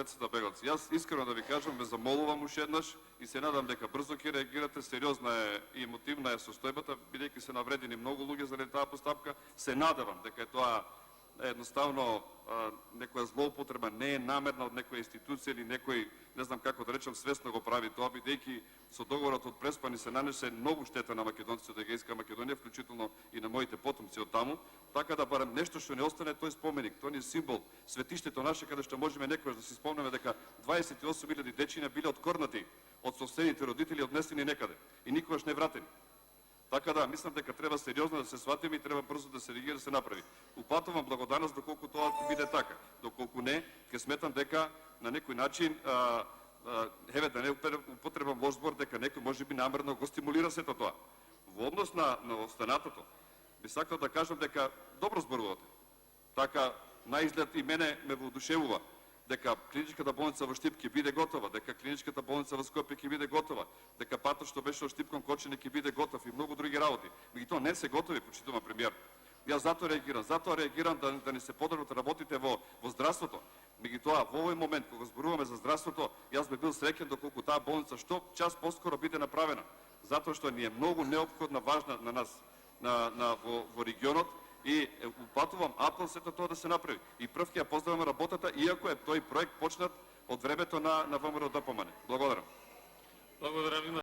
децата бегалци. Јас искрено да ви кажам, ве замолувам уште еднаш и се надам дека брзо ќе реагирате. Сериозна е и емотивна е состојбата, бидејќи се навредени многу луѓе заради таа постапка. Се надевам дека е тоа едноставно некоја злоупотреба, не е намерна од некоја институција или некој, не знам како да речам, свесно го прави тоа, бидејќи со договорот од Преспани се нанесе многу штета на македонците од Егејска Македонија, вклучително и на моите потомци од таму, така да барем нешто што не остане тој споменик, тој ни символ, светиштето наше, каде што можеме некојаш да си спомнеме дека 28.000 дечиња биле откорнати од собствените родители, однесени некаде и никогаш не вратени. Така да, мислам дека треба сериозно да се сватиме и треба брзо да се реагира, да се направи. Упатувам благодарност доколку тоа ќе биде така. Доколку не, ќе сметам дека на некој начин еве да не употребам лош збор, дека некој можеби намерно го стимулира сето тоа. Во однос на останатото, би сакал да кажам дека добро зборувате. Така наизглед и мене ме воодушевува дека клиничката болница во Штип ќе биде готова, дека клиничката болница во Скопје ќе биде готова, дека патот што беше од Штип кон Кочани ќе биде готов и многу други работи. Меѓутоа не се готови, почитувам премиер. Јас затоа реагирам да ни се подобрат работите во здравството. Меѓутоа во овој момент кога зборуваме за здравството, јас би бил среќен доколку таа болница што час поскоро биде направена, затоа што ни е многу неопходна, важна на нас во регионот. И упатувам апел сето тоа да се направи. И прв ќе ја поздравам работата, иако е тој проект почнат од времето на ВМРО ДПМН. Благодарам. Благодарам.